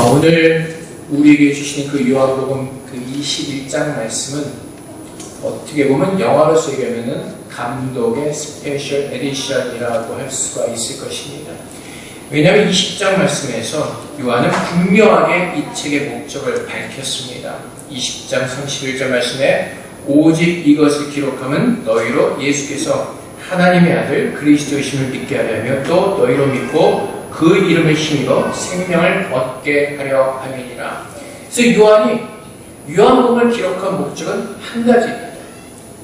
오늘 우리에게 주신 그 요한복음 그 21장 말씀은 어떻게 보면 영화로서 얘기하면은 감독의 스페셜 에디션이라고 할 수가 있을 것입니다. 왜냐하면 20장 말씀에서 요한은 분명하게 이 책의 목적을 밝혔습니다. 20장 31절 말씀에 오직 이것을 기록하면 너희로 예수께서 하나님의 아들 그리스도이심을 믿게 하려며 또 너희로 믿고 그 이름을 힘입어 생명을 얻게 하려 함이니라. 그래서 요한이 요한복음을 기록한 목적은 한 가지입니다.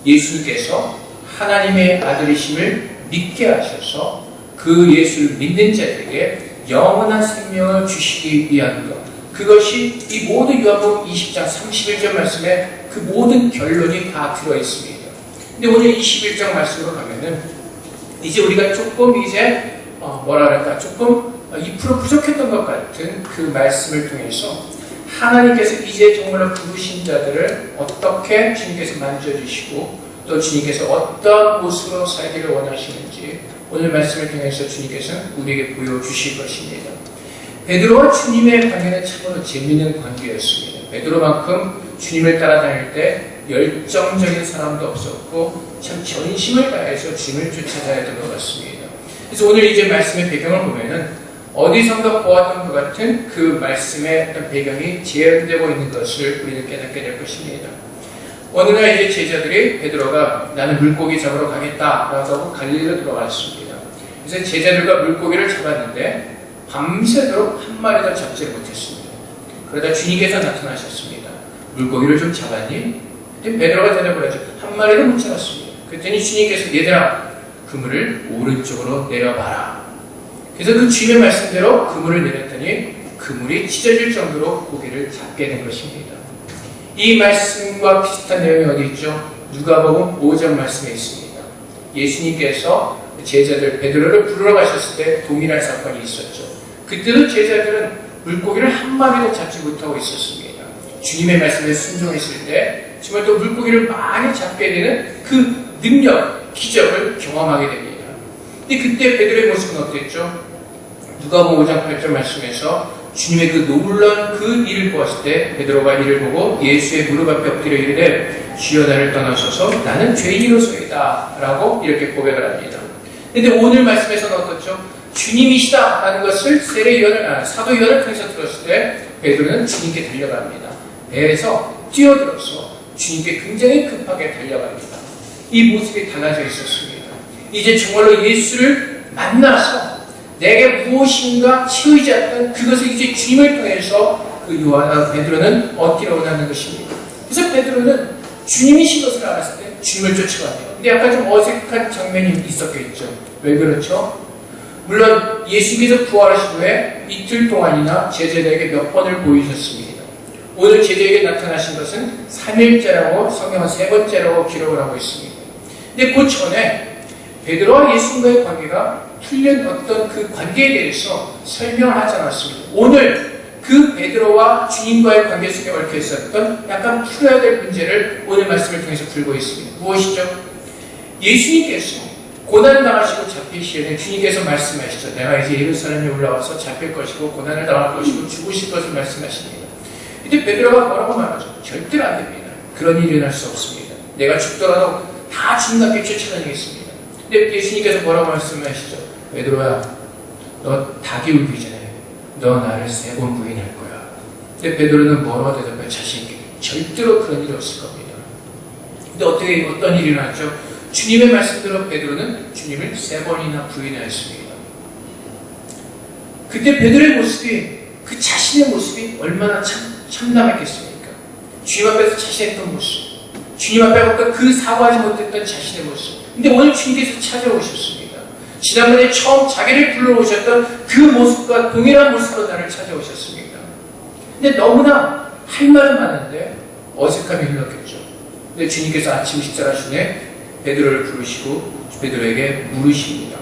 예수께서 하나님의 아들이심을 믿게 하셔서 그 예수를 믿는 자들에게 영원한 생명을 주시기 위한 것. 그것이 이 모든 요한복음 20장 31절 말씀에 그 모든 결론이 다 들어있습니다. 근데 오늘 21장 말씀으로 가면은 이제 우리가 조금 조금 2% 부족했던 것 같은 그 말씀을 통해서 하나님께서 이제 정말로 부르신 자들을 어떻게 주님께서 만져주시고 또 주님께서 어떤 모습으로 살기를 원하시는지 오늘 말씀을 통해서 주님께서는 우리에게 보여주실 것입니다. 베드로와 주님의 관계는 참으로 재미있는 관계였습니다. 베드로만큼 주님을 따라다닐 때 열정적인 사람도 없었고 참 전심을 다해서 주님을 쫓아다녔던 것 같습니다. 그래서 오늘 이제 말씀의 배경을 보면은 어디선가 보았던 것 같은 그 말씀의 어떤 배경이 재현되고 있는 것을 우리는 깨닫게 될 것입니다. 어느 날 이제 제자들이 베드로가 나는 물고기 잡으러 가겠다라고 하고 갈릴리로 들어갔습니다. 그래서 제자들과 물고기를 잡았는데 밤새도록 한 마리도 잡지를 못했습니다. 그러다 주님께서 나타나셨습니다. 물고기를 좀 잡았니? 그때 베드로가 대답을 하죠. 한 마리도 못 잡았습니다. 그랬더니 주님께서 얘들아 그물을 오른쪽으로 내려봐라. 그래서 그 주님의 말씀대로 그물을 내렸더니 그물이 찢어질 정도로 고기를 잡게 된 것입니다. 이 말씀과 비슷한 내용이 어디 있죠? 누가복음 5장 말씀에 있습니다. 예수님께서 제자들 베드로를 부르러 가셨을 때 동일한 사건이 있었죠. 그때도 제자들은 물고기를 한 마리도 잡지 못하고 있었습니다. 주님의 말씀에 순종했을 때 정말 또 물고기를 많이 잡게 되는 그 능력, 기적을 경험하게 됩니다. 근데 그때 베드로의 모습은 어땠죠? 누가복음 5장 8절 말씀에서 주님의 그 놀라운 그 일을 보았을 때 베드로가 이를 보고 예수의 무릎 앞에 엎드려 이르되 주여 나를 떠나소서 나는 죄인이로소이다 라고 이렇게 고백을 합니다. 근데 오늘 말씀에서는 어떻죠? 주님이시다 라는 것을 사도 요한을 통해서 들었을 때 베드로는 주님께 달려갑니다. 배에서 뛰어들어서 주님께 굉장히 급하게 달려갑니다. 이 모습이 달라져 있었습니다. 이제 정말로 예수를 만나서 내게 무엇인가 채우지 않던 그것을 이제 주님을 통해서 그 베드로는 얻기를 원하는 것입니다. 그래서 베드로는 주님이신 것을 알았을 때 주님을 쫓아갑니다. 근데 약간 좀 어색한 장면이 있었겠죠. 왜 그렇죠? 물론 예수께서 부활하신 후에 이틀 동안이나 제자들에게 몇 번을 보이셨습니다. 오늘 제자에게 나타나신 것은 3일째라고 성경은 3번째라고 기록을 하고 있습니다. 근데 그 전에 베드로와 예수님과의 관계가 틀린 어떤 그 관계에 대해서 설명을 하지 않았습니다. 오늘 그 베드로와 주님과의 관계 속에 얽혀 있었던 약간 풀어야 될 문제를 오늘 말씀을 통해서 풀고 있습니다. 무엇이죠? 예수님께서 고난을 당하시고 잡히시기 전에 주님께서 말씀하시죠. 내가 이제 예루살렘에 올라와서 잡힐 것이고 고난을 당할 것이고 죽으실 것을 말씀하십니다. 이때 베드로가 뭐라고 말하죠? 절대로 안 됩니다. 그런 일이 일어날 수 없습니다. 내가 죽더라도 다 주님께 쫓아다니겠습니다. 근데 예수님께서 뭐라고 말씀하시죠? 베드로야, 너 닭이 울기 전에 너 나를 3번 부인할 거야. 근데 베드로는 뭐라고 대답해요? 자신있게 절대로 그런 일이 없을 겁니다. 근데 어떤 일이 일어났죠? 주님의 말씀대로 베드로는 주님을 3번이나 부인하였습니다. 그때 베드로의 모습이 그 자신의 모습이 얼마나 참담했겠습니까? 주님 앞에서 자신했던 모습, 주님 앞에 어떤 그 사과하지 못했던 자신의 모습. 근데 오늘 주님께서 찾아오셨습니다. 지난번에 처음 자기를 불러오셨던 그 모습과 동일한 모습으로 나를 찾아오셨습니다. 근데 너무나 할 말은 많은데 어색함이 흘렀겠죠. 근데 주님께서 아침 식사를 하신 후에 베드로를 부르시고 베드로에게 물으십니다.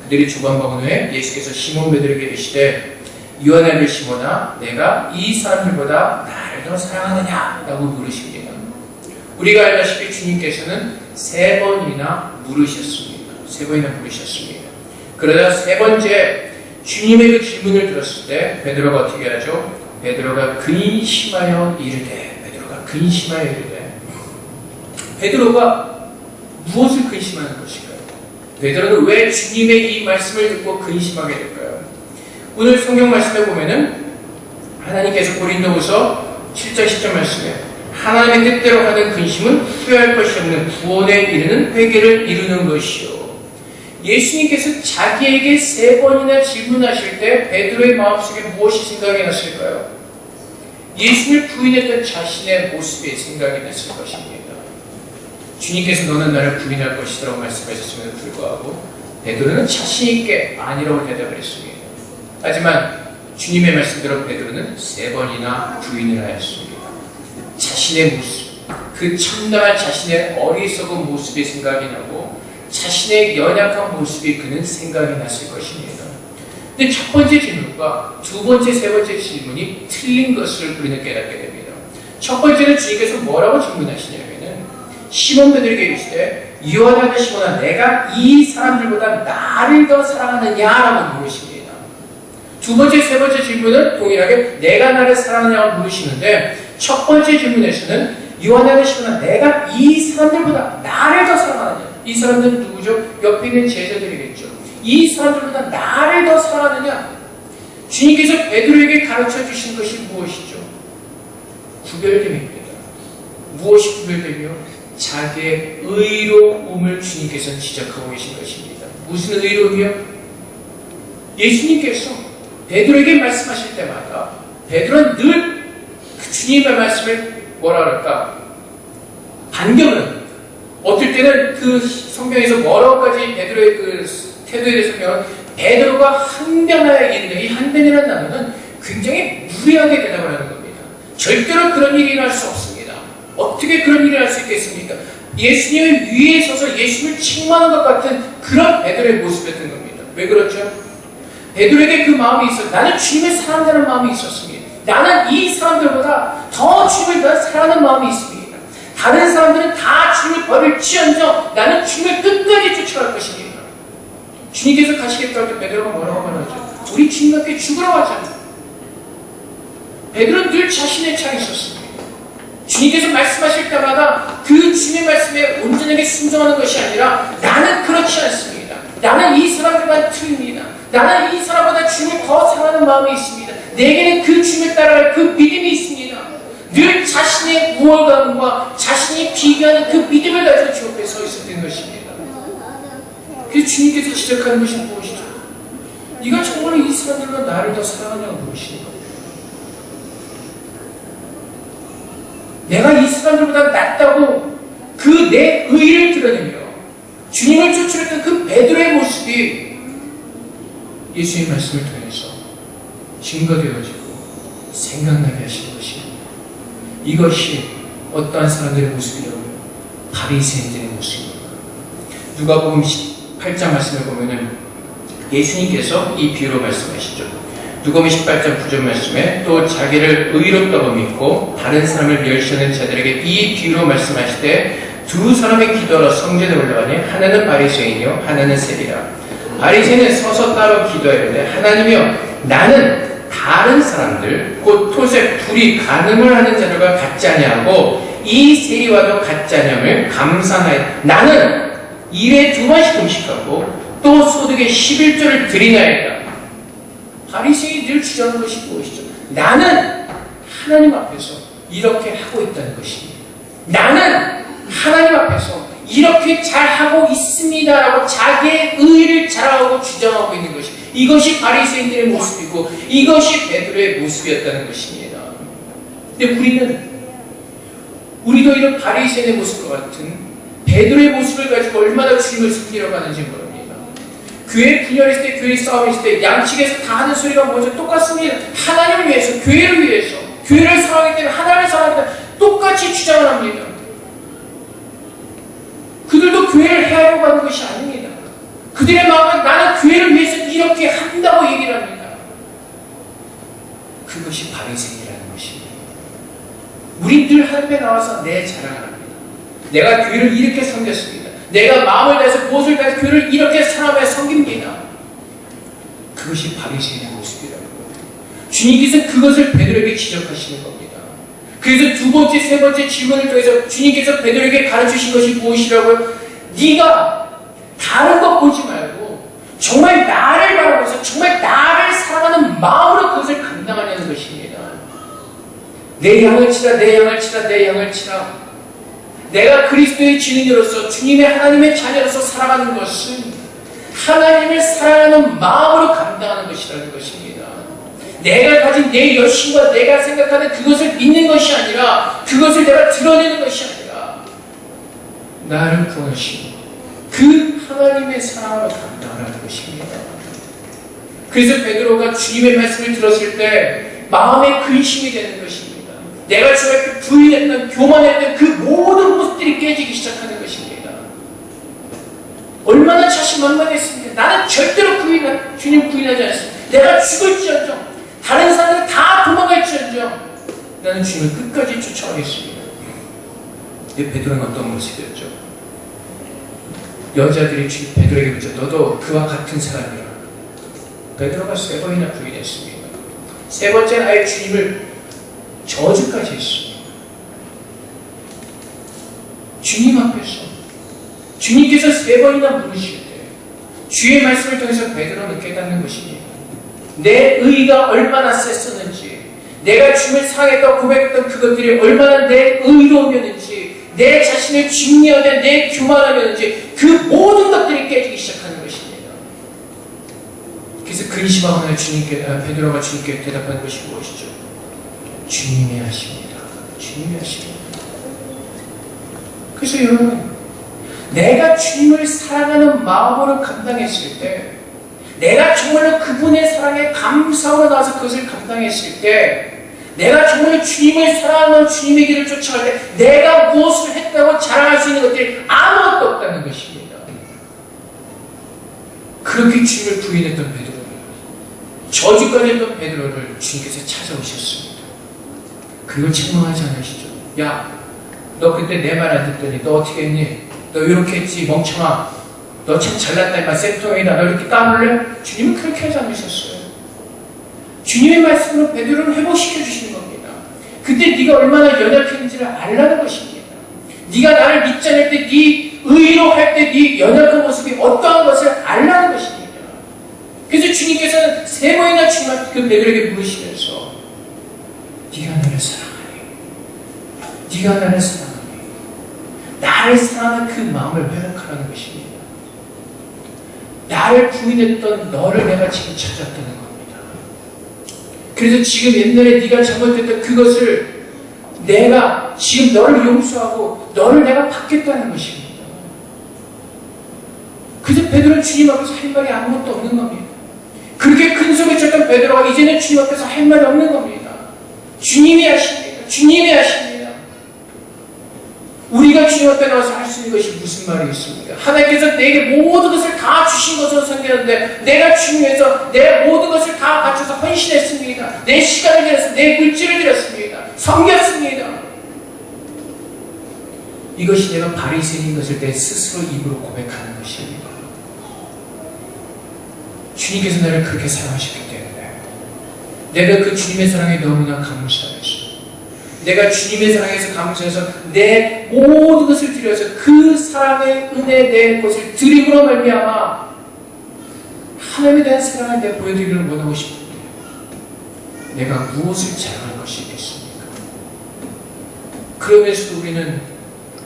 그들이 주방 먹은 후에 예수께서 시몬 베드로에게 이르시되 요한의 아들 시몬아 내가 이 사람들보다 나를 더 사랑하느냐? 라고 물으십니다. 우리가 알다시피 주님께서는 3번이나 물으셨습니다. 3번이나 물으셨습니다. 그러다 3번째 주님의 그 질문을 들었을 때 베드로가 어떻게 하죠? 베드로가 근심하여 이르되, 베드로가 근심하여 이르되, 베드로가 무엇을 근심하는 것일까요? 베드로는 왜 주님의 이 말씀을 듣고 근심하게 될까요? 오늘 성경 말씀에 보면은 하나님께서 고린도후서 7장 10절 말씀에 하나님의 뜻대로 하는 근심은 후회할 것이 없는 구원에 이르는 회개를 이루는 것이요. 예수님께서 자기에게 3번이나 질문하실 때 베드로의 마음속에 무엇이 생각이 났을까요? 예수님을 부인했던 자신의 모습이 생각이 났을 것입니다. 주님께서 너는 나를 부인할 것이라고 말씀하셨음에도 불구하고 베드로는 자신있게 아니라고 대답을 했습니다. 하지만 주님의 말씀대로 베드로는 3번이나 부인을 하였습니다. 자신의 모습, 그 참담한 자신의 어리석은 모습이 생각이 나고 자신의 연약한 모습이 그는 생각이 났을 것입니다. 근데 첫 번째 질문과 두 번째, 세 번째 질문이 틀린 것을 우리는 깨닫게 됩니다. 첫 번째는 주님께서 뭐라고 질문하시냐면은 시몬 베드로에게 이르시되 요한아 시몬아 내가 이 사람들보다 나를 더 사랑하느냐라고 물으십니다. 두 번째, 세 번째 질문은 동일하게 내가 나를 사랑하느냐고 물으시는데 첫 번째 질문에서는 요한아 시몬아 내가 이 사람들보다 나를 더 사랑하느냐. 이 사람들은 누구죠? 옆에 있는 제자들이겠죠. 이 사람들보다 나를 더 사랑하느냐? 주님께서 베드로에게 가르쳐 주신 것이 무엇이죠? 구별됨입니다. 무엇이 구별되며? 자기의 의로움을 주님께서는 지적하고 계신 것입니다. 무슨 의로움이요? 예수님께서 베드로에게 말씀하실 때마다 베드로는 늘 주님의 말씀을 뭐라 그럴까? 반경은 어떨 때는 그 성경에서 여러 가지 베드로의 그 태도에 대해서 보면 베드로가 항변하여 이르되 이 항변이라는 단어는 굉장히 무리하게 대답을 하는 겁니다. 절대로 그런 일이 일어날 수 없습니다. 어떻게 그런 일이 일어날 수 있겠습니까? 예수님의 위에 서서 예수님을 책망하는 것 같은 그런 베드로의 모습이었던 겁니다. 왜 그렇죠? 베드로에게 그 마음이 있었어요. 나는 주님을 사랑하는 마음이 있었습니다. 나는 이 사람들보다 더 주님을 사랑하는 마음이 있습니다. 다른 사람들은 다 주님을 버릴지언정 나는 주님을 끝까지 쫓아갈 것입니다. 주님께서 가시겠다고 할 때 베드로가 뭐라고 말하죠? 우리 주님 함께 죽으러 가자. 베드로는 늘 자신의 차에 있었습니다. 주님께서 말씀하실 때마다 그 주님의 말씀에 온전하게 순종하는 것이 아니라 나는 그렇지 않습니다. 나는 이 사람들만 틀립니다. 나는 이 사람보다 주님을 더 사랑하는 마음이 있습니다. 내게는 그 주님을 따라갈 그 믿음이 있습니다. 늘 자신의 우월감과 자신이 비교하는 그 믿음을 가지고 주 앞에 서 있었던 것입니다. 그래서 주님께서 지적하는 것이 무엇이죠? 네가 정말로 이 사람들보다 나를 더 사랑하냐고 물으시는 겁니다. 내가 이 사람들보다 낫다고 그 내 의의를 드러내며 주님을 쫓으려던 그 베드로의 모습이 예수의 말씀을 통해서 증거되어지고 생각나게 하시는 것입니다. 이것이 어떠한 사람들의 모습이라고요? 바리새인들의 모습입니다. 누가복음 18장 말씀을 보면은 예수님께서 이 비유로 말씀하시죠. 누가복음 18장 9절 말씀에 또 자기를 의롭다고 믿고 다른 사람을 멸시하는 자들에게 이 비유로 말씀하시되 두 사람의 기도로 성전에 올라가니 하나는 바리새인이요 하나는 세리라. 바리새인은 서서 따로 기도하는데 하나님이여 나는 다른 사람들 곧 토색 불이 간음을 하는 자들과 같지 아니하고 이 세리와도 같지 아니함을 감사하여 나는 일에 2번씩 금식하고 또 소득의 11조를 드리나이다. 바리새인이 늘 주장하는 것이 무엇이죠? 나는 하나님 앞에서 이렇게 하고 있다는 것입니다. 나는 하나님 앞에서 이렇게 잘하고 있습니다라고 자기의 의의를 자랑하고 주장하고 있는 것이 이것이 바리새인들의 모습이고 이것이 베드로의 모습이었다는 것입니다. 근데 우리도 이런 바리새인의 모습과 같은 베드로의 모습을 가지고 얼마나 주님을 섬기려고 하는지 모릅니다. 교회 분열했을 때, 교회 싸움했을 때 양측에서 다 하는 소리가 뭐죠? 똑같습니다. 하나님을 위해서, 교회를 위해서, 교회를 사랑하기 때문에 하나님을 사랑하기 때문에 똑같이 주장을 합니다. 그들도 교회를 해하려고 하는 것이 아닙니다. 그들의 마음은 나는 교회를 위해서 이렇게 한다고 얘기를 합니다. 그것이 바리새인이라는 것입니다. 우리 늘 하늘에 나와서 내 자랑을 합니다. 내가 교회를 이렇게 섬겼습니다. 내가 마음을 다해서 무엇을 다해서 교회를 이렇게 사랑하며 섬깁니다. 그것이 바리새인의 모습이라는 거예요. 주님께서 그것을 베드로에게 지적하시는 겁니다. 그래서 두 번째, 세 번째 질문을 통해서 주님께서 베드로에게 가르치신 것이 무엇이라고요? 네가 다른 것 보지 말고 정말 나를 바라보면서 정말 나를 사랑하는 마음으로 그것을 감당하려는 것입니다. 내 양을 치라, 내 양을 치라, 내 양을 치라. 내가 그리스도의 증인으로서 주님의 하나님의 자녀로서 살아가는 것은 하나님을 사랑하는 마음으로 감당하는 것이라는 것입니다. 내가 가진 내 열심과 내가 생각하는 그것을 믿는 것이 아니라 그것을 내가 드러내는 것이 아니라 나를 구원하시고 그 하나님의 사랑으로 감당하는 것입니다. 그래서 베드로가 주님의 말씀을 들었을 때 마음에 근심이 되는 것입니다. 내가 주님께 부인했던 교만했던 그 모든 모습들이 깨지기 시작하는 것입니다. 얼마나 자신만만했습니까? 나는 절대로 주님 부인하지 않습니다. 내가 죽을지언정 다른 사람들 다 도망갈지언정 나는 주님을 끝까지 쫓아가겠습니다. 근데 베드로는 어떤 모습이었죠? 여자들이 베드로에게 묻죠. 너도 그와 같은 사람이라. 베드로가 3번이나 부인했습니다. 3번째는 아예 주님을 저주까지 했습니다. 주님 앞에서 주님께서 3번이나 물으실 때 주의 말씀을 통해서 베드로는 깨닫는 것입니다. 내 의가 얼마나 셌었는지, 내가 주님을 사랑했던 고백했던 그것들이 얼마나 내 의로움이었는지, 내 자신을 중요하게 내 교만하였는지 그 모든 것들이 깨지기 시작하는 것입니다. 그래서 근심하고 베드로가 주님께 대답하는 것이 무엇이죠? 주님이 하십니다. 주님이 하십니다. 그래서 여러분, 내가 주님을 사랑하는 마음으로 감당했을 때, 내가 정말로 그분의 사랑에 감사하고 나서 그것을 감당했을 때, 내가 정말로 주님을 사랑하는 주님의 길을 쫓아갈 때 내가 무엇을 했다고 자랑할 수 있는 것들이 아무것도 없다는 것입니다. 그렇게 주님을 부인했던 베드로를, 저주까지 했던 베드로를 주님께서 찾아오셨습니다. 그리고 책망하지 않으시죠. 야, 너 그때 내 말 안 듣더니 너 어떻게 했니? 너 이렇게 했지, 멍청아. 너 참 잘났다, 임마. 쌤통이다. 너 이렇게 까불래? 주님은 그렇게 하지 않으셨어요. 주님의 말씀으로 베드로를 회복시켜 주시는 겁니다. 그때 네가 얼마나 연약했는지를 알라는 것입니다. 네가 나를 믿지 않을 때, 네 의로 할 때 네 연약한 모습이 어떠한 것을 알라는 것입니다. 그래서 주님께서는 3번이나 주님한테 그 베드로에게 물으시면서 네가 나를 사랑하니? 네가 나를 사랑하니? 나를 사랑하는 그 마음을 회복하라는 것입니다. 나를 부인했던 너를 내가 지금 찾았다는 겁니다. 그래서 지금 옛날에 네가 잘못했던 그것을 내가 지금 너를 용서하고 너를 내가 받겠다는 것입니다. 그래서 베드로는 주님 앞에서 할 말이 아무것도 없는 겁니다. 그렇게 큰 소리 쳤던 베드로가 이제는 주님 앞에서 할 말이 없는 겁니다. 주님이 하십니다. 주님이 하십니다. 우리가 주님 앞에 나와서 할 수 있는 것이 무슨 말이 있습니까? 하나님께서 내게 모든 것을 다 주신 것으로 섬겼는데 내가 주님 위해서 내 모든 것을 다 바쳐서 헌신했습니다. 내 시간을 드렸습니다. 내 물질을 드렸습니다. 섬겼습니다. 이것이 내가 바리새인인 것을 내 스스로 입으로 고백하는 것입니다. 주님께서 나를 그렇게 사랑하셨기 때문에 내가 그 주님의 사랑에 너무나 감사해서 내가 주님의 사랑에서 감사해서 내 모든 것을 드려서 그 사랑의 은혜 내 것을 드림으로 말미암아 하나님에 대한 사랑을 내가 보여드리기를 원하고 싶은데 내가 무엇을 자랑할 것이 있겠습니까? 그러면서도 우리는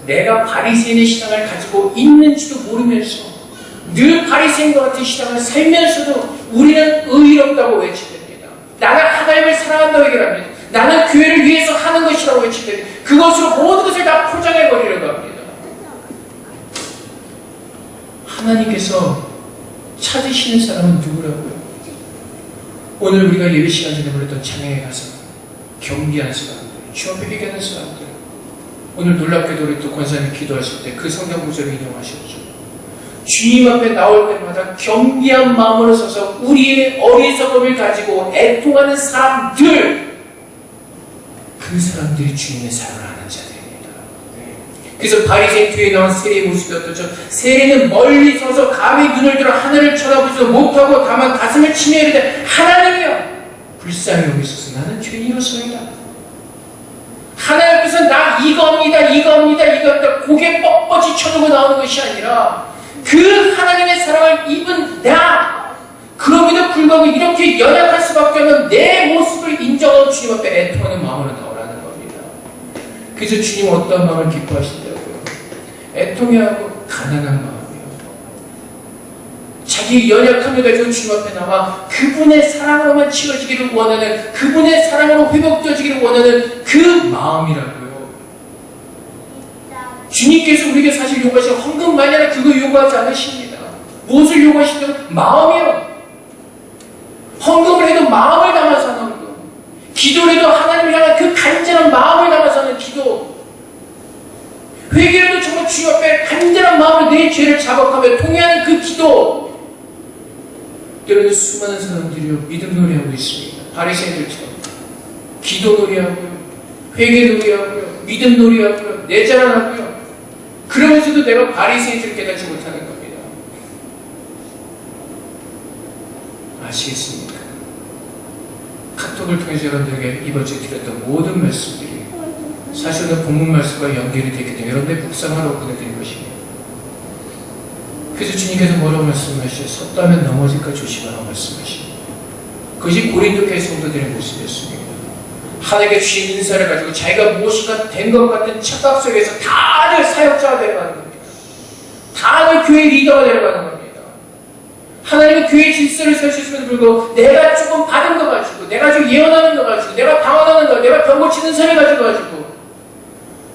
내가 바리새인의 신앙을 가지고 있는지도 모르면서 늘 바리새인과 같은 신앙을 살면서도 우리는 의롭다고 외치됩니다. 나는 하나님을 사랑한다고 얘기합니다. 나는 교회를 위해서 하는 것이라고 외치더니 그것으로 모든 것을 다 포장해버리려고 합니다. 하나님께서 찾으시는 사람은 누구라고요? 오늘 우리가 예배 시간 전에 불렀던 찬양에 가서 경비하는 사람들, 주 앞에 회개하는 사람들, 오늘 놀랍게도 우리 또 권사님이 기도하실 때 그 성경 구절을 인용하셨죠. 주님 앞에 나올 때마다 경비한 마음으로 서서 우리의 어리석음을 가지고 애통하는 사람들, 그 사람들이 주님의 사랑을 하는 자들입니다. 그래서 바리새인 뒤에 나온 세리의 모습이 어떻죠? 세리는 멀리 서서 감히 눈을 들어 하늘을 쳐다보지도 못하고 다만 가슴을 치며 이르되 하나님이여 불쌍히 여기소서. 나는 죄인이로소이다. 하나님 앞에서 나 이겁니다. 고개 뻣뻣이 쳐들고 나오는 것이 아니라 그 하나님의 사랑을 입은 나, 그럼에도 불구하고 이렇게 연약할 수밖에 없는 내 모습을 인정하고 주님 앞에 애통하는 마음으로 나오라는 겁니다. 그래서 주님 어떤 마음을 기뻐하시냐고요? 애통해하고 가난한 마음이요. 자기 연약함을 가지고 주님 앞에 나와 그분의 사랑으로만 채워지기를 원하는, 그분의 사랑으로 회복되어지기를 원하는 그 마음이라고요. 주님께서 우리에게 사실 요구하시는 헌금만이 아니라 그거 요구하지 않으십니다. 무엇을 요구하시냐면 마음이요. 헌금을 해도 마음을 담아서 하는 헌금, 기도를 해도 하나님을 향한 그 간절한 마음을 담아서 하는 기도, 회개를 해도 정말 주님 앞에 간절한 마음으로 내 죄를 자복하며 통회하는 그 기도. 여러분, 수많은 사람들이 믿음 놀이하고 있습니다. 바리새인들처럼 기도 놀이하고요, 회개 놀이하고요, 믿음 놀이하고요, 내 자랑하고요. 그러면서도 내가 바리새인들을 깨닫지 못하는 겁니다. 아시겠습니까? 카톡을 통해서 여러분들에게 이번 주에 드렸던 모든 말씀들이 사실은 본문 말씀과 연결이 되기 때문에 여러분들의 묵상하라고 보내드린 것입니다. 그래서 주님께서 뭐라고 말씀하시죠? 섰다면 넘어질까 조심하라고 말씀하십니다. 그것이 고린도 교회 성도들의 모습이었습니다. 하나님께 주신 인사를 가지고 자기가 무엇인가 된 것 같은 착각 속에서 다들 사역자가 되어가는 겁니다. 다들 교회 리더가 되어가는 겁니다. 하나님은 교회 질서를 세우셨음에도 불구하고 내가 조금 받은 거 가지고, 내가 좀 예언하는 거 가지고, 내가 방언하는 거, 내가 병 고치는 소리 가지고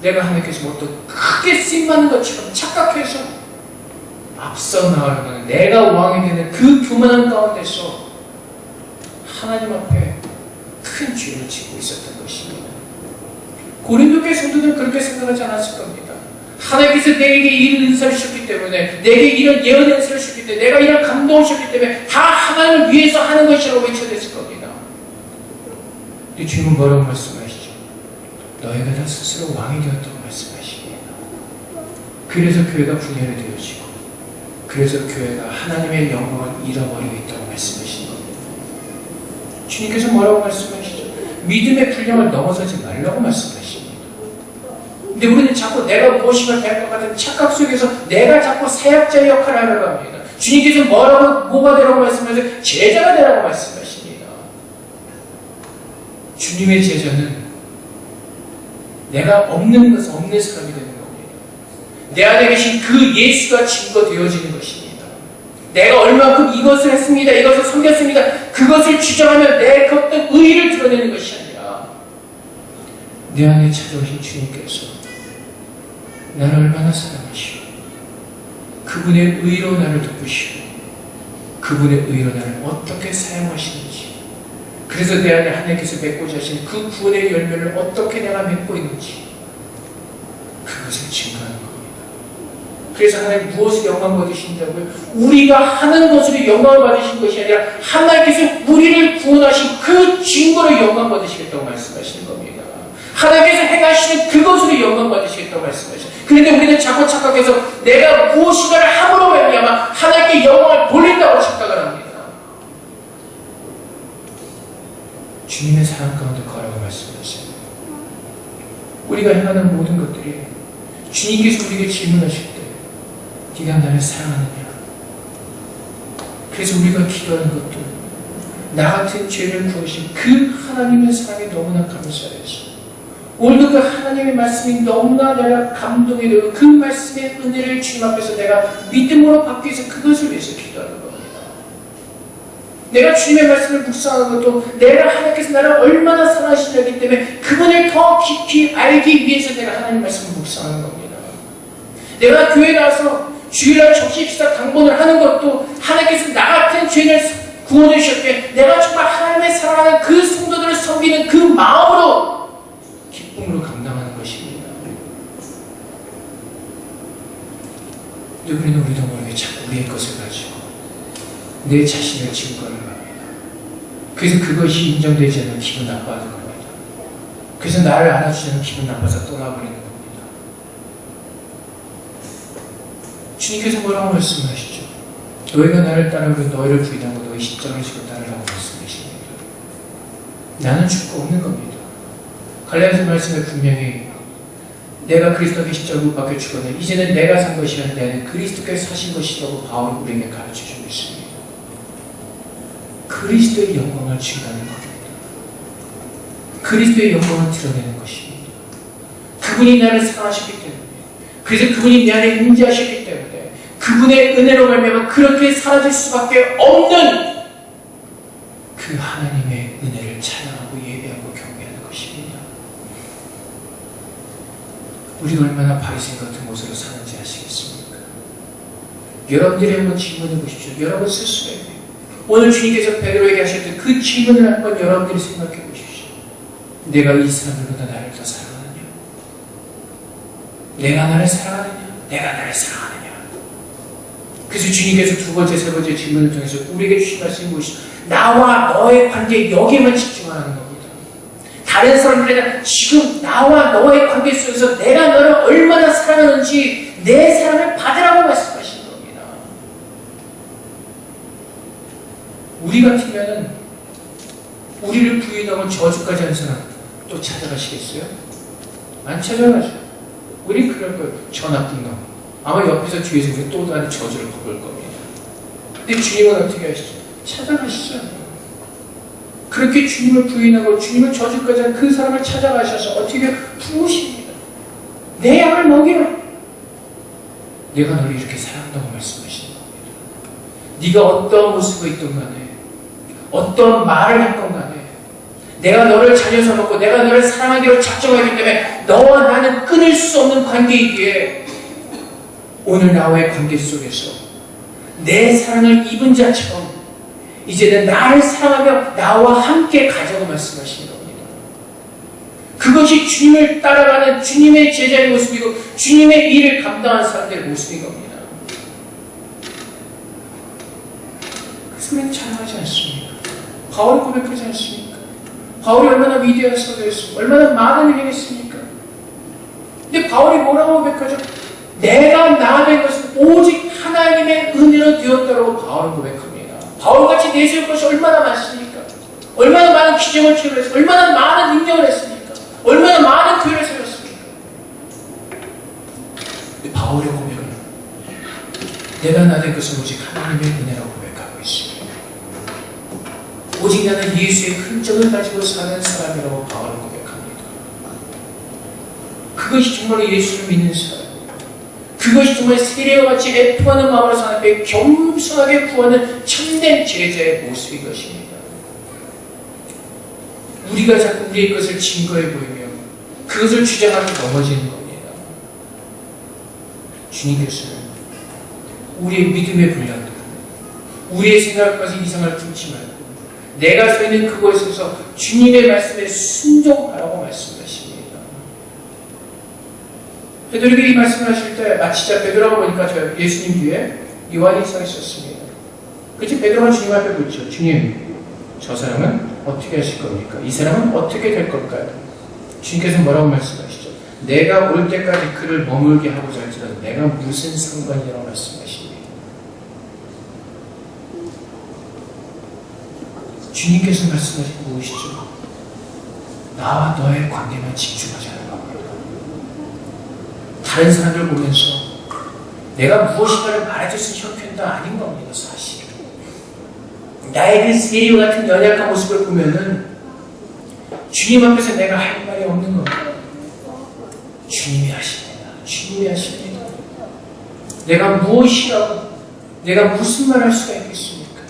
내가 하나님께서 뭐 또 크게 쓰임받는 것처럼 착각해서 앞서 나가는, 내가 왕이 되는 그 교만한 가운데서 하나님 앞에 큰 죄를 짓고 있었던 것입니다. 고린도 교회 성도들은 그렇게 생각하지 않았을 겁니다. 하나님께서 내게 이런 은사를 주셨기 때문에, 내게 이런 예언 은사를 주셨기 때문에, 내가 이런 감동을 주셨기 때문에 다 하나님을 위해서 하는 것이라고 외쳐댔을 겁니다. 근데 주님은 뭐라고 말씀하시죠? 너희가 다 스스로 왕이 되었다고 말씀하십니다. 그래서 교회가 분열이 되어지고, 그래서 교회가 하나님의 영광을 잃어버리고 있다고 말씀하시는 겁니다. 주님께서 뭐라고 말씀하시죠? 믿음의 분량을 넘어서지 말라고 말씀하십니다. 근데 우리는 자꾸 내가 무엇인가 될 것 같은 착각 속에서 내가 자꾸 사역자의 역할을 하려고 합니다. 주님께서 뭐가 되라고 말씀하세요? 제자가 되라고 말씀하십니다. 주님의 제자는 내가 없는 것은 없는 사람이 되는 겁니다. 내 안에 계신 그 예수가 증거되어지는 것입니다. 내가 얼마큼 이것을 했습니다, 이것을 섬겼습니다, 그것을 주장하며 내 어떤 의의를 드러내는 것이 아니라 내 안에 찾아오신 주님께서 나를 얼마나 사랑하시고 그분의 의로 나를 돕으시고 그분의 의로 나를 어떻게 사용하시는지, 그래서 내 안에 하나님께서 맺고자 하시는 그 구원의 열매를 어떻게 내가 맺고 있는지, 그것을 증거하는 겁니다. 그래서 하나님 무엇을 영광 받으신다고요? 우리가 하는 것으로 영광을 받으신 것이 아니라 하나님께서 우리를 구원하신 그 증거로 영광 받으시겠다고 말씀하시는 겁니다. 하나님께서 행하시는 그것으로 영광 받으시겠다고 말씀하시는. 그런데 우리는 자꾸 착각해서 내가 무엇인가를 함으로 말미암아 하나님께 영광을 돌린다고 착각을 합니다. 주님의 사랑 가운데 거라고 말씀하세요. 우리가 행하는 모든 것들이 주님께서 우리에게 질문하실 때 네가 나를 사랑하느냐? 그래서 우리가 기도하는 것도 나 같은 죄를 구하신 그 하나님의 사랑에 너무나 감사해서 오늘도 그 하나님의 말씀이 너무나 내가 감동이 되고 그 말씀의 은혜를 주님 앞에서 내가 믿음으로 받기 위해서 그것을 위해서 기도하는 겁니다. 내가 주님의 말씀을 묵상하는 것도 내가 하나님께서 나를 얼마나 사랑하시냐기 때문에 그분을 더 깊이 알기 위해서 내가 하나님의 말씀을 묵상하는 겁니다. 내가 교회에 나와서 주일날 접시식사 강본을 하는 것도 하나님께서 나 같은 죄인을 구원해 주셨기에 내가 정말 하나님의 사랑하는 그 성도들을 섬기는 그 마음으로 기쁨으로 감당하는 것입니다. 우리는 우리도 모르게 자꾸 우리의 것을 가지고 내 자신을 증거하는 겁니다. 그래서 그것이 인정되지 않으면 기분 나빠하는 겁니다. 그래서 나를 알아주지 않으면 기분 나빠서 떠나버리는 겁니다. 주님께서 뭐라고 말씀하시죠? 너희가 나를 따르고 너희를 부인하고 너희 십자가를 지고 따르라고 말씀하십니다. 나는 죽고 없는 겁니다. 갈라디아서 말씀에 분명히 내가 그리스도께 십자가 못 박혀 죽었네. 이제는 내가 산 것이 아니라 그리스도께서 사신 것이라고 바울은 우리에게 가르쳐주고 있습니다. 그리스도의 영광을 증가하는 겁니다. 그리스도의 영광을 드러내는 것입니다. 그분이 나를 사랑하셨기 때문에, 그래서 그분이 내 안에 임재하셨기 때문에 그분의 은혜로 말미암아 그렇게 사라질 수밖에 없는 그 하나님의 은혜를 찬양하고 예배하고 경배하는 것입니다. 우리가 얼마나 바리새인 같은 모습으로 사는지 아시겠습니까? 여러분들이 한번 질문해 보십시오. 여러분 스스로에게 오늘 주님께서 베드로에게 하셨던 그 질문을 한번 여러분들이 생각해 보십시오. 내가 이 사람들보다 나를 더 사랑하느냐? 내가 나를 사랑하느냐? 내가 나를 사랑하느냐? 그래서 주님께서 두 번째, 세 번째 질문을 통해서 우리에게 주신 말씀이 무엇이죠? 나와 너의 관계 여기에만 집중하는 겁니다. 다른 사람들에게 지금 나와 너의 관계 속에서 내가 너를 얼마나 사랑하는지 내 사랑을 받으라고 말씀하신 겁니다. 우리 같으면 우리를 부인하고 저주까지 한 사람 또 찾아가시겠어요? 안 찾아가죠. 우리 그럴 거예요. 저 나쁜 놈. 아마 옆에서 뒤에서 또 다른 저주를 부를 겁니다. 근데 주님은 어떻게 하시죠? 찾아가시죠. 그렇게 주님을 부인하고 주님을 저주까지 한 그 사람을 찾아가셔서 어떻게 부으십니다. 내 양을 먹이라. 내가 너를 이렇게 사랑한다고 말씀하시는 겁니다. 네가 어떤 모습이 있든 간에 어떤 말을 했건 간에 내가 너를 자녀 삼았고 내가 너를 사랑하기로 작정하기 때문에 너와 나는 끊을 수 없는 관계이기에 오늘 나와의 관계 속에서 내 사랑을 입은 자처럼 이제는 나를 사랑하며 나와 함께 가자고 말씀하시는 겁니다. 그것이 주님을 따라가는 주님의 제자의 모습이고 주님의 일을 감당하는 사람들의 모습인 겁니다. 그래서 우리는 잘하지 않습니까? 바울이 고백하지 않습니까? 바울이 얼마나 위대한 사도였습니까? 얼마나 많은 일을 행했습니까? 근데 바울이 뭐라고 고백하죠? 내가 나된 것은 오직 하나님의 은혜로 되었다고 바울은 고백합니다. 바울같이 내세울 것이 얼마나 많습니까? 얼마나 많은 기적을 체험했습니까? 얼마나 많은 능력을 했습니까? 얼마나 많은 교회를 세웠습니까? 근데 바울의 고백은 내가 나된 것은 오직 하나님의 은혜라고 고백하고 있습니다. 오직 나는 예수의 흔적을 가지고 사는 사람이라고 바울은 고백합니다. 그것이 정말 예수를 믿는 사람, 그것이 정말 세례와 같이 애통하는 마음으로 사는 데 겸손하게 구하는 참된 제자의 모습인 것입니다. 우리가 자꾸 우리의 것을 증거해 보이며 그것을 주장하며 넘어지는 겁니다. 주님께서는 우리의 믿음의 분량도 우리의 생각까지 이상을 품지 말고 내가 서 있는 그곳에서 주님의 말씀에 순종하라고 말씀하십니다. 베드로에게 이 말씀을 하실 때 마치자 베드로가 보니까 저 예수님 뒤에 요한이 서 있었습니다. 그치? 베드로가 주님 앞에 묻죠. 주님, 저 사람은 어떻게 하실 겁니까? 이 사람은 어떻게 될 걸까요? 주님께서 뭐라고 말씀하시죠? 내가 올 때까지 그를 머물게 하고자 할지라도 내가 무슨 상관이라고 말씀하십니다. 주님께서 말씀하신 무엇이죠? 나와 너의 관계만 집중하자는 겁니다. 다른 사람들 보면서 내가 무엇인가를 말해줄 수 있는 형편도 아닌 겁니다. 사실 나의 그 세리와 같은 연약한 모습을 보면은 주님 앞에서 내가 할 말이 없는 겁니다. 주님이 하십니다. 주님이 하십니다. 내가 무엇이라고 내가 무슨 말 할 수가 있겠습니까?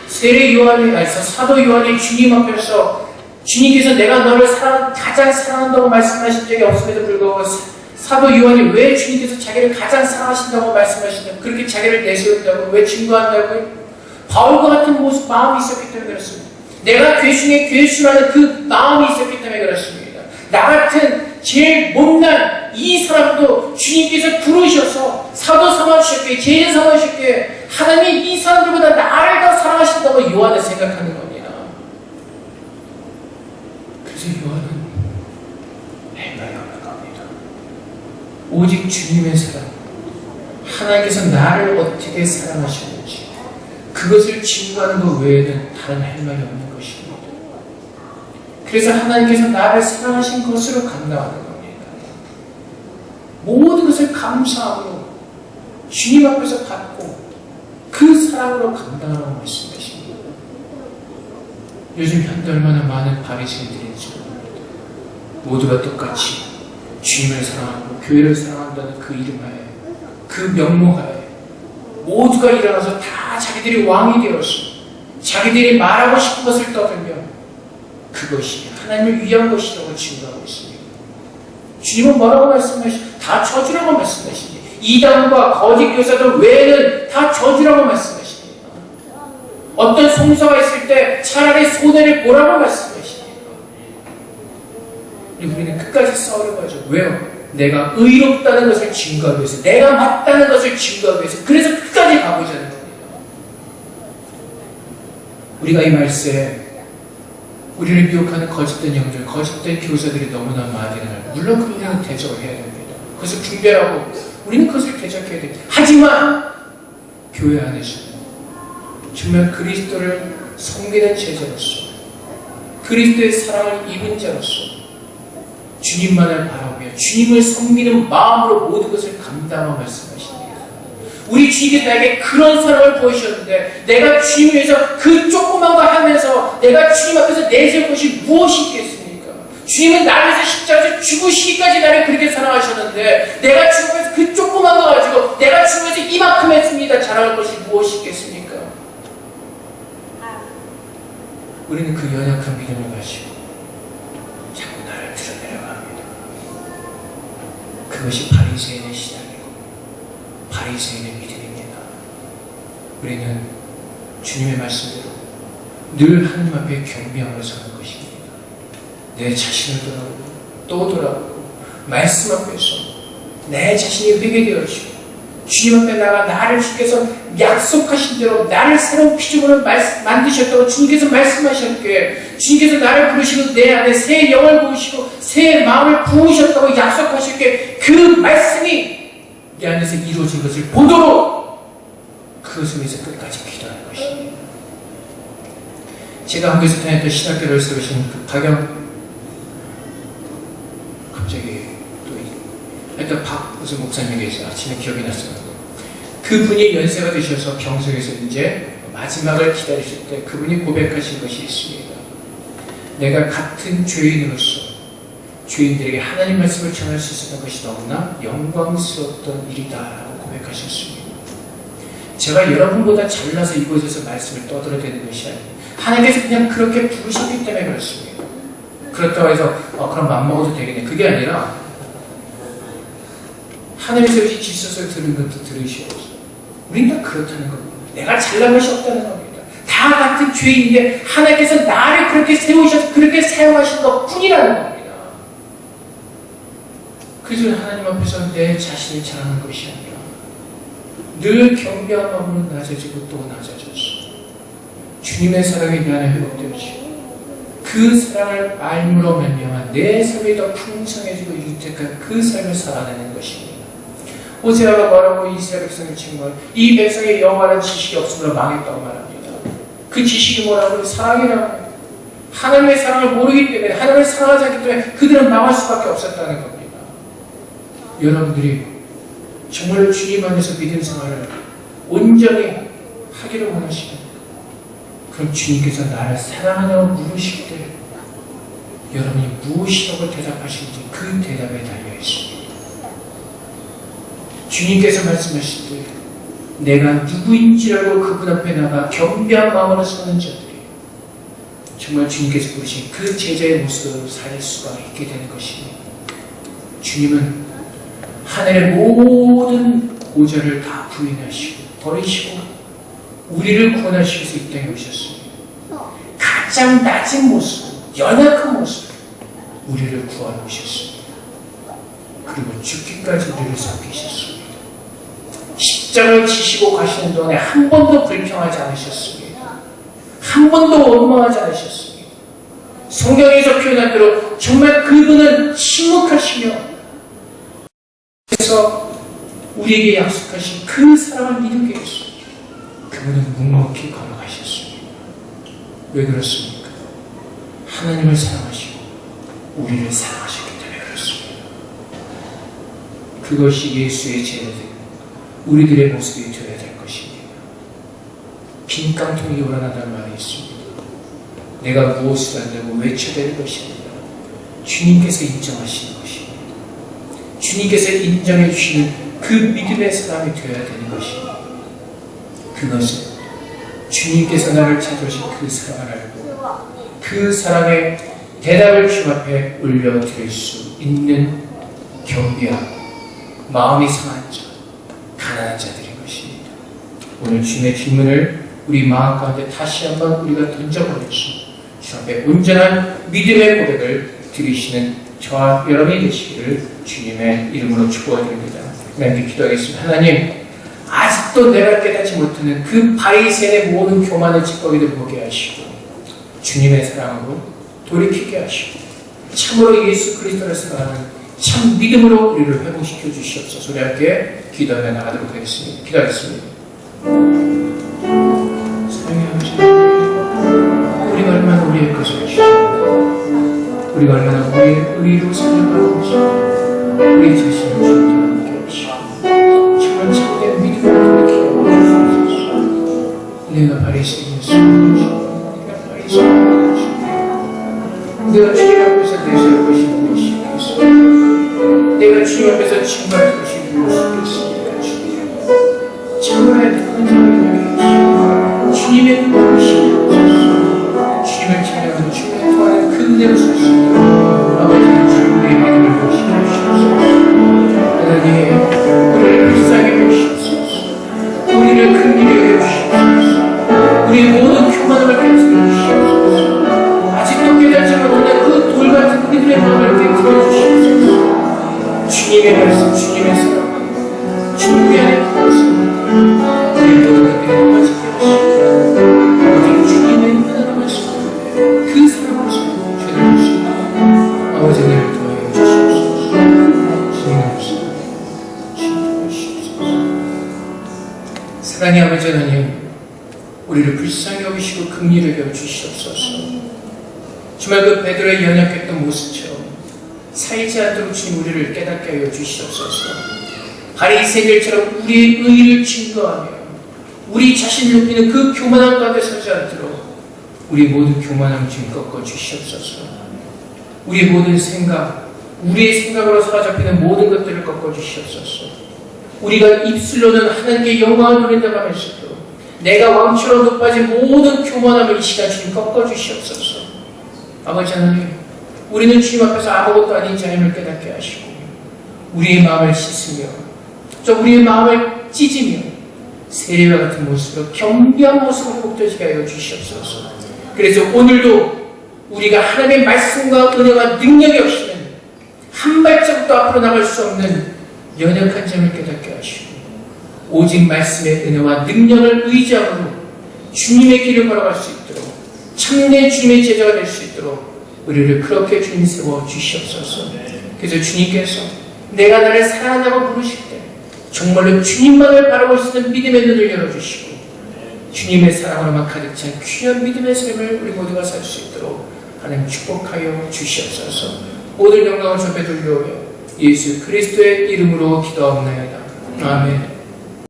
세례 요한이 아니 사도 요한이 주님 앞에서 주님께서 내가 너를 가장 사랑한다고 말씀하신 적이 없음에도 불구하고 사도 요한이 왜 주님께서 자기를 가장 사랑하신다고 말씀하시냐고 그렇게 자기를 내세운다고 왜 증거한다고요? 바울과 같은 모습 마음이 있었기 때문에 그렇습니다. 내가 괴순에 괴순하는 그 마음이 있었기 때문에 그렇습니다. 나 같은 제일 못난 이 사람도 주님께서 부르셔서 사도 삼아주셨기에 제자 삼아주셨기에 하나님이 이 사람들보다 나를 더 사랑하신다고 요한은 생각하는 겁니다. 그래서 요한은 행동이 없는 겁니다. 오직 주님의 사랑, 하나님께서 나를 어떻게 사랑하셨는지 그것을 증거하는 것 외에는 다른 할 말이 없는 것입니다. 그래서 하나님께서 나를 사랑하신 것으로 감당하는 겁니다. 모든 것을 감사함으로 주님 앞에서 받고 그 사랑으로 감당하라고 말씀하십니다. 요즘 현대 얼마나 많은 바리새인들이 있는지 모릅니다. 모두가 똑같이 주님을 사랑하고 교회를 사랑한다는 그 이름하에, 그 명목하에 모두가 일어나서 다 자기들이 왕이 되어서 자기들이 말하고 싶은 것을 떠들며 그것이 하나님을 위한 것이라고 증거하고 있습니다. 주님은 뭐라고 말씀하시죠? 다 저주라고 말씀하십니다. 이단과 거짓 교사들 외에는 다 저주라고 말씀하십니다. 어떤 송사가 있을 때 차라리 손해를 보라고 말씀하십니다. 우리는 끝까지 싸우려고 하죠. 왜요? 내가 의롭다는 것을 증거하기 위해서, 내가 맞다는 것을 증거하기 위해서, 그래서 끝까지 가보자는 겁니다. 우리가 이 말씀에 우리를 미혹하는 거짓된 영들, 거짓된 교사들이 너무나 많은 날, 물론 우리는 대적을 해야 됩니다. 그것을 분별하고 우리는 그것을 대적해야 됩니다. 하지만 교회 안에서 정말 그리스도를 섬기는 제자로서, 그리스도의 사랑을 입은 자로서 주님만을 바라보며 주님을 섬기는 마음으로 모든 것을 감당하고 말씀하십니다. 우리 주님께서 나에게 그런 사랑을 보이셨는데 내가 주님 위해서 그 조그만 거 하면서 내가 주님 앞에서 내세울 것이 무엇이 있겠습니까? 주님은 나를 위해서 십자가에서 죽으시기까지 나를 그렇게 사랑하셨는데 내가 주님 앞에서 그 조그만 거 가지고 내가 주님 앞에서 이만큼 했습니다. 자랑할 것이 무엇이 있겠습니까? 우리는 그 연약한 믿음을 가지고 자꾸 나를 드러내려고 합니다. 그것이 바리새인의 신앙이고 바리새인의 믿음입니다. 우리는 주님의 말씀대로 늘 하나님 앞에 경배하며 서는 것입니다. 내 자신을 돌아보고 또 돌아보고 말씀 앞에서 내 자신이 회개되어지고 주님 앞에 나가 나를 주께서 약속하신 대로 나를 새로운 피조물로 만드셨다고 주님께서 말씀하셨기에 주님께서 나를 부르시고 내 안에 새 영을 부으시고 새 마음을 부으셨다고 약속하셨기에 그 말씀이 내 안에서 이루어진 것을 보도록 그것을 위해서 끝까지 기도하는 것입니다. 제가 한국에서 다녔던 신학교를 세우신 그 박영 갑자기 하여튼 무슨 목사님께서 아침에 기억이 났어요. 그분이 연세가 드셔서 병석에서 이제 마지막을 기다리실 때 그분이 고백하신 것이 있습니다. 내가 같은 죄인으로서 죄인들에게 하나님 말씀을 전할 수 있었던 것이 너무나 영광스러웠던 일이다라고 고백하셨습니다. 제가 여러분보다 잘나서 이곳에서 말씀을 떠들어대는 것이 아니에요. 하나님께서 그냥 그렇게 부르셨기 때문에 그렇습니다. 그렇다고 해서 그럼 맘먹어도 되겠네. 그게 아니라 하늘에서 지셔서 들은 것도 들으시고 우린 다 그렇다는 겁니다. 내가 잘난 것이 없다는 겁니다. 다 같은 죄인인데 하나님께서 나를 그렇게 세우셔서 그렇게 사용하신 것 뿐이라는 겁니다. 그래서 하나님 앞에서 내 자신을 자랑하는 것이 아니라 늘 경배한 마음으로 낮아지고 또 낮아져서 주님의 사랑이 내 안에 회복되어지고 그 사랑을 말므로 말미암아 내 삶이 더 풍성해지고 유택한 그 삶을 살아내는 것입니다. 호세아가 말하고 이스라엘 백성을 친구한 이 백성의 영원한 지식이 없으므로 망했다고 말합니다. 그 지식이 뭐라고? 사랑이라고 합니다. 하나님의 사랑을 모르기 때문에 하나님을 사랑하지 않기 때문에 그들은 망할 수밖에 없었다는 겁니다. 여러분들이 정말 주님 안에서 믿음 생활을 온전히 하기를 원하시면 그럼 주님께서 나를 사랑하냐고 물으실 때 여러분이 무엇이라고 대답하시는지 그 대답에 달려 있습니다. 주님께서 말씀하실 때 내가 누구인지라고 그분 앞에 나가 경배한 마음으로 서는 자들이 정말 주님께서 부르신 그 제자의 모습으로 살 수가 있게 되는 것입니다. 주님은 하늘의 모든 고절을 다 부인하시고 버리시고 우리를 구원하시기 위해서 이 땅에 오셨습니다. 가장 낮은 모습, 연약한 모습 우리를 구하러 오셨습니다. 그리고 죽기까지 우리를 섬기셨습니다. 십자가를 지시고 가시는 동안에 한 번도 불평하지 않으셨습니다. 한 번도 원망하지 않으셨습니다. 성경에서 표현한 대로 정말 그분은 침묵하시며 그래서 우리에게 약속하신 그 사랑을 믿기 위해서 그분은 묵묵히 걸어가셨습니다. 왜 그렇습니까? 하나님을 사랑하시고 우리를 사랑하셨기 때문에 그렇습니다. 그것이 예수의 제자들, 우리들의 모습이 되어야 될 것입니다. 빈 깡통이 요란하다는 말이 있습니다. 내가 무엇을 한다고 외쳐대는 것이 아니라 주님께서 인정하시는 것입니다. 주님께서 인정해 주시는 그 믿음의 사람이 되어야 되는 것입니다. 그것은 주님께서 나를 찾으신 그 사랑을 알고 그 사랑의 대답을 주 앞에 올려드릴 수 있는 겸비한 마음이 상한 자, 가난한 자들인 것입니다. 오늘 주님의 질문을 우리 마음 가운데 다시 한번 우리가 던져보면서 주 앞에 온전한 믿음의 고백을 드리시는 저와 여러분이 되시기를 주님의 이름으로 축복드립니다. 하나님께 기도하겠습니다. 하나님, 아직도 내가 깨닫지 못하는 그 바리새인의 모든 교만의 찌꺼기들 보게 하시고 주님의 사랑으로 돌이키게 하시고 참으로 예수 그리스도를 사랑하는 참 믿음으로 우리를 회복시켜 주시옵소서. 우리 함께 기도하며 나가도록 하겠습니다. 기도하겠습니다. 사랑의 아버지, 우리가 얼마나 우리의 것을 주십니까? 우리가 얼마나 우리의 의로 살려가고 계십니까? 우리 자신을 주님께 함께 하시고 정말 참된 믿음으로 돌이키게 하옵소서. 내가 바리새인이었습니다. 내가 바리새인이었습니다. 내가 주님 앞에서 내세울 것이 무엇이겠습니까? 내가 주님 앞에서 증거할 것이 무엇이겠습니까? 주님, 참아야 되는 자에게 주님의 눈을 시키옵소서. 주님을 찬양하는 주님을 통하는 그 은혜로 살 수 있도록 아버지는 주님의 믿음을 보시게 주시옵소서. 하나님, 우리를 불쌍히 여기시옵소서. 우리를 긍휼히 여기시옵소서. 우리의 모든 교만함을 깨뜨려 주시옵소서. 아직도 깨닫지 못하는 그 돌같은 우리들의 마음을 깨뜨려 주시옵소서. 주님의 말씀, 주님의 사랑, 주님의 안에 그것을 우리의 모든 것들을 맞게 하시고 오직 주님의 하나님 말씀 그 사랑을 죄를 주시고 아버지 나를 도와여 주시옵소서. 주님 없어 주님 주시옵소서. 사랑의 아버지 하나님, 우리를 불쌍히 여기시고 긍휼히 여겨 주시옵소서. 정말 그 베드로의 연약했던 모습처럼 살지 않도록 주님 우리를 깨닫게 하여 주시옵소서. 바리새인들처럼 우리의 의의를 증거하며 우리 자신을 높이는 그 교만함 가운데 서지 않도록 우리 모든 교만함을 주님 꺾어 주시옵소서. 우리 모든 생각, 우리의 생각으로 사로잡히는 모든 것들을 꺾어 주시옵소서. 우리가 입술로는 하나님께 영광을 돌린다고 하면서도 내가 왕처럼 높아진 모든 교만함을 이 시간 주님 꺾어 주시옵소서. 아버지 하나님, 우리는 주님 앞에서 아무것도 아닌 자임을 깨닫게 하시고 우리의 마음을 씻으며 또 우리의 마음을 찢으며 세례와 같은 모습으로 겸비한 모습으로 복되지게 하여 주시옵소서. 그래서 오늘도 우리가 하나님의 말씀과 은혜와 능력이 없이는 한 발짝도 앞으로 나갈 수 없는 연약한 점을 깨닫게 하시고 오직 말씀의 은혜와 능력을 의지함으로 주님의 길을 걸어갈 수 있도록 참된 주님의 제자가 될 수 있도록 우리를 그렇게 주님 세워 주시옵소서. 그래서 주님께서 내가 나를 사랑한다고 부르실 때 정말로 주님만을 바라볼 수 있는 믿음의 눈을 열어주시고 주님의 사랑으로만 가득 찬 귀한 믿음의 삶을 우리 모두가 살 수 있도록 하나님 축복하여 주시옵소서. 모든 영광을 전배 돌려오며 예수 그리스도의 이름으로 기도하옵나이다. 아멘.